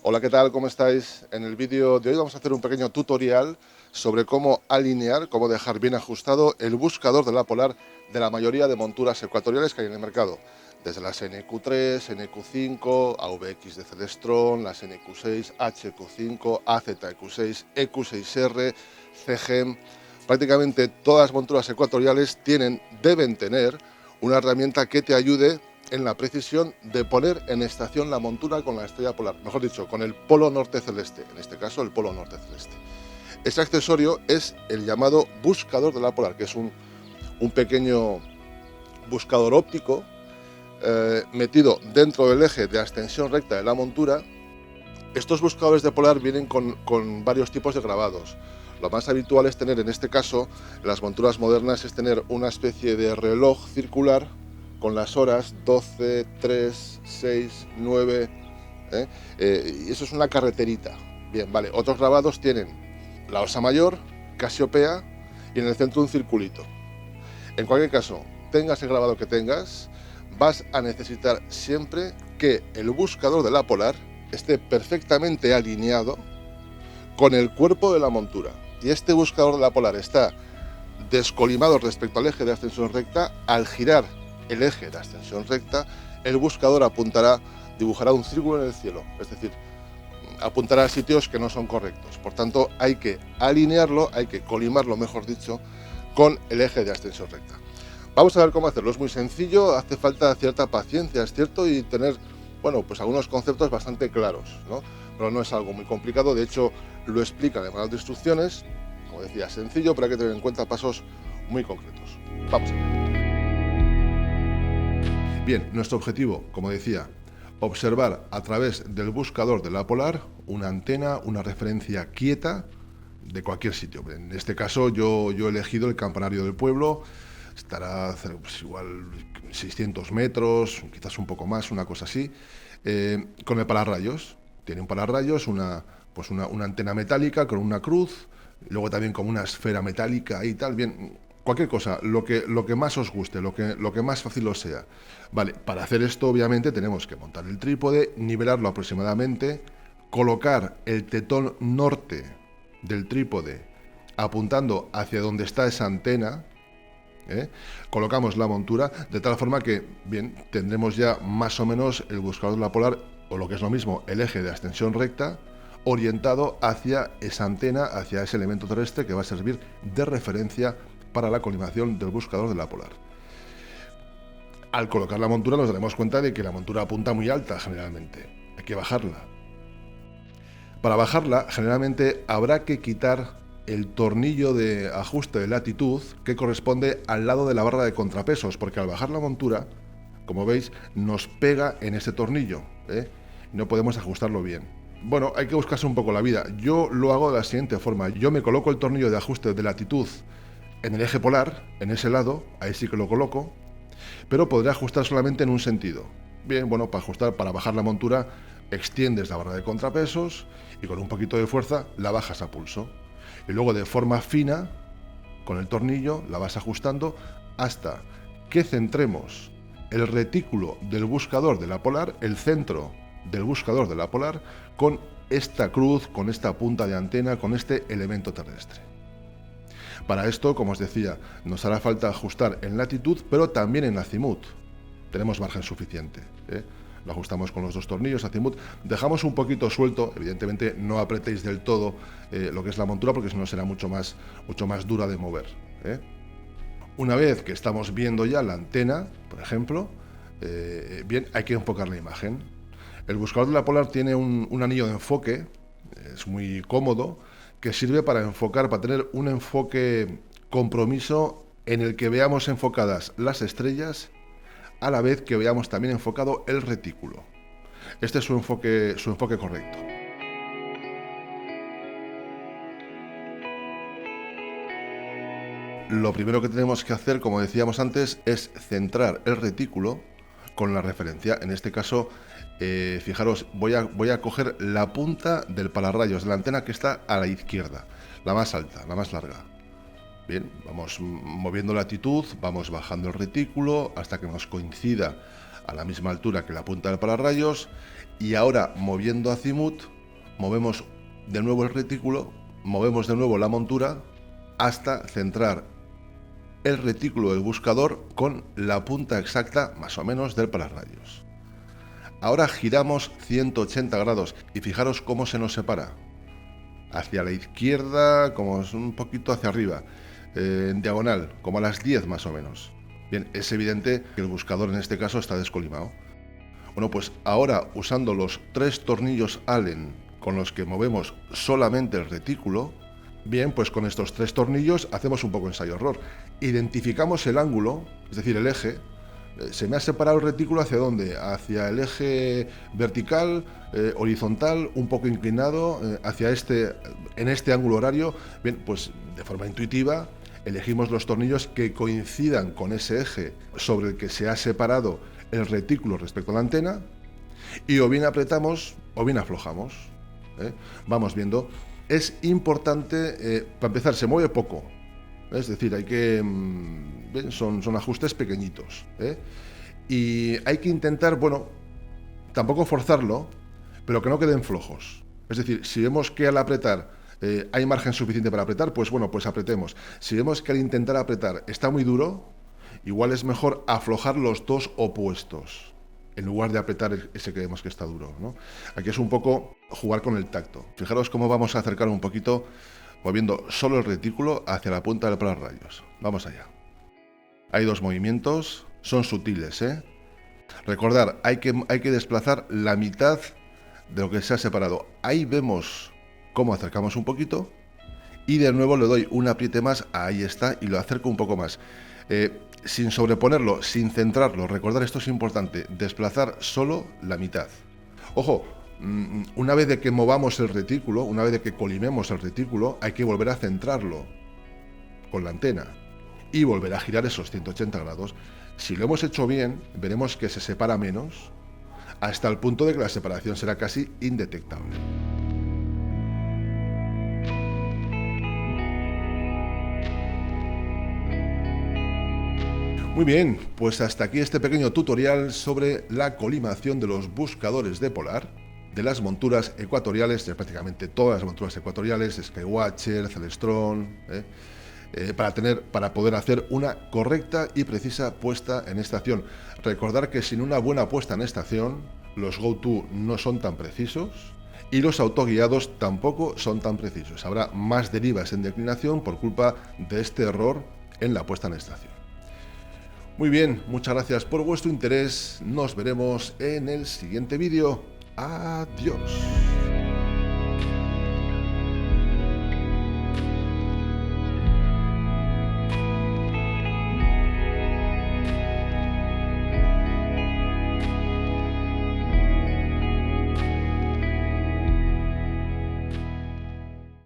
Hola, ¿qué tal? ¿Cómo estáis? En el vídeo de hoy vamos a hacer un pequeño tutorial sobre cómo alinear, cómo dejar bien ajustado el buscador de la Polar de la mayoría de monturas ecuatoriales que hay en el mercado. Desde las NQ3, NQ5, AVX de Celestron, las NQ6, HQ5, AZEQ6, EQ6R, CGEM. Prácticamente todas las monturas ecuatoriales deben tener una herramienta que te ayude en la precisión de poner en estación la montura con la estrella polar, mejor dicho, con el polo norte celeste, en este caso el polo norte celeste. Este accesorio es el llamado buscador de la polar, que es un pequeño buscador óptico metido dentro del eje de extensión recta de la montura. Estos buscadores de polar vienen con varios tipos de grabados. Lo más habitual es tener, en este caso, en las monturas modernas, es tener una especie de reloj circular con las horas 12, 3, 6, 9, y eso es una carreterita. Bien, vale, otros grabados tienen la Osa Mayor, Casiopea y en el centro un circulito. En cualquier caso, tengas el grabado que tengas, vas a necesitar siempre que el buscador de la Polar esté perfectamente alineado con el cuerpo de la montura. Y este buscador de la Polar está descolimado respecto al eje de ascensión recta. Al girar el eje de ascensión recta, el buscador dibujará un círculo en el cielo, es decir, apuntará a sitios que no son correctos. Por tanto, hay que alinearlo, hay que colimarlo, mejor dicho, con el eje de ascensión recta. Vamos a ver cómo hacerlo. Es muy sencillo, hace falta cierta paciencia, es cierto, y tener, bueno, pues algunos conceptos bastante claros, ¿no? Pero no es algo muy complicado. De hecho, lo explica en el manual de instrucciones. Como decía, sencillo, pero hay que tener en cuenta pasos muy concretos. Vamos a ver. Bien, nuestro objetivo, como decía, observar a través del buscador de la Polar una antena, una referencia quieta de cualquier sitio. En este caso yo he elegido el campanario del pueblo. Estará pues, igual 600 metros, quizás un poco más, una cosa así, con el pararrayos. Tiene un pararrayos, una antena metálica con una cruz, luego también como una esfera metálica y tal. Bien, cualquier cosa, lo que más os guste, lo que más fácil os sea. Vale, para hacer esto obviamente tenemos que montar el trípode, nivelarlo aproximadamente, colocar el tetón norte del trípode apuntando hacia donde está esa antena. Colocamos la montura de tal forma que, bien, tendremos ya más o menos el buscador de la Polar, o lo que es lo mismo, el eje de extensión recta, orientado hacia esa antena, hacia ese elemento terrestre que va a servir de referencia para la colimación del buscador de la Polar. Al colocar la montura nos daremos cuenta de que la montura apunta muy alta generalmente. Hay que bajarla. Para bajarla, generalmente habrá que quitar el tornillo de ajuste de latitud que corresponde al lado de la barra de contrapesos, porque al bajar la montura, como veis, nos pega en ese tornillo, no podemos ajustarlo bien. Bueno, hay que buscarse un poco la vida. Yo lo hago de la siguiente forma. Yo me coloco el tornillo de ajuste de latitud en el eje polar, en ese lado, ahí sí que lo coloco, pero podré ajustar solamente en un sentido. Bien, bueno, para ajustar, para bajar la montura, extiendes la barra de contrapesos y con un poquito de fuerza la bajas a pulso. Y luego de forma fina, con el tornillo, la vas ajustando hasta que centremos el retículo del buscador de la Polar, el centro del buscador de la Polar, con esta cruz, con esta punta de antena, con este elemento terrestre. Para esto, como os decía, nos hará falta ajustar en latitud, pero también en azimut. Tenemos margen suficiente. Lo ajustamos con los dos tornillos, azimut. Dejamos un poquito suelto, evidentemente no apretéis del todo lo que es la montura, porque si no será mucho más dura de mover. Una vez que estamos viendo ya la antena, por ejemplo, bien, hay que enfocar la imagen. El buscador de la Polar tiene un anillo de enfoque, es muy cómodo, que sirve para enfocar, para tener un enfoque compromiso en el que veamos enfocadas las estrellas a la vez que veamos también enfocado el retículo. Este es su enfoque correcto. Lo primero que tenemos que hacer, como decíamos antes, es centrar el retículo con la referencia. En este caso, fijaros, voy a coger la punta del pararrayos de la antena que está a la izquierda, la más alta, la más larga. Bien, vamos moviendo la latitud, vamos bajando el retículo hasta que nos coincida a la misma altura que la punta del pararrayos y ahora moviendo Azimut, movemos de nuevo el retículo, movemos de nuevo la montura hasta centrar el retículo del buscador con la punta exacta, más o menos, del pararrayos. Ahora giramos 180 grados y fijaros cómo se nos separa. Hacia la izquierda, como es un poquito hacia arriba, en diagonal, como a las 10 más o menos. Bien, es evidente que el buscador en este caso está descolimado. Bueno, pues ahora usando los 3 tornillos Allen con los que movemos solamente el retículo, bien, pues con estos 3 tornillos hacemos un poco ensayo-error. Identificamos el ángulo, es decir, el eje. Se me ha separado el retículo ¿hacia dónde? Hacia el eje vertical, horizontal, un poco inclinado, en este ángulo horario. Bien, pues de forma intuitiva elegimos los tornillos que coincidan con ese eje sobre el que se ha separado el retículo respecto a la antena, y o bien apretamos o bien aflojamos. Vamos viendo. Es importante, para empezar, se mueve poco. Es decir, hay que son ajustes pequeñitos, y hay que intentar, bueno, tampoco forzarlo, pero que no queden flojos. Es decir, si vemos que al apretar hay margen suficiente para apretar, pues bueno, pues apretemos. Si vemos que al intentar apretar está muy duro, igual es mejor aflojar los dos opuestos en lugar de apretar ese que vemos que está duro, ¿no? Aquí es un poco jugar con el tacto. Fijaros cómo vamos a acercar un poquito, moviendo solo el retículo hacia la punta del pararrayos. Vamos allá. Hay 2 movimientos, son sutiles, Recordar, hay que desplazar la mitad de lo que se ha separado. Ahí vemos cómo acercamos un poquito y de nuevo le doy un apriete más, ahí está, y lo acerco un poco más. Sin sobreponerlo, sin centrarlo. Recordar, esto es importante, desplazar solo la mitad. Ojo, una vez de que movamos el retículo, una vez de que colimemos el retículo, hay que volver a centrarlo con la antena y volver a girar esos 180 grados. Si lo hemos hecho bien, veremos que se separa menos, hasta el punto de que la separación será casi indetectable. Muy bien, pues hasta aquí este pequeño tutorial sobre la colimación de los buscadores de Polar, de las monturas ecuatoriales, de prácticamente todas las monturas ecuatoriales, Skywatcher, Celestron, para poder hacer una correcta y precisa puesta en estación. Recordar que sin una buena puesta en estación, los GoTo no son tan precisos y los autoguiados tampoco son tan precisos. Habrá más derivas en declinación por culpa de este error en la puesta en estación. Muy bien, muchas gracias por vuestro interés. Nos veremos en el siguiente vídeo. Adiós.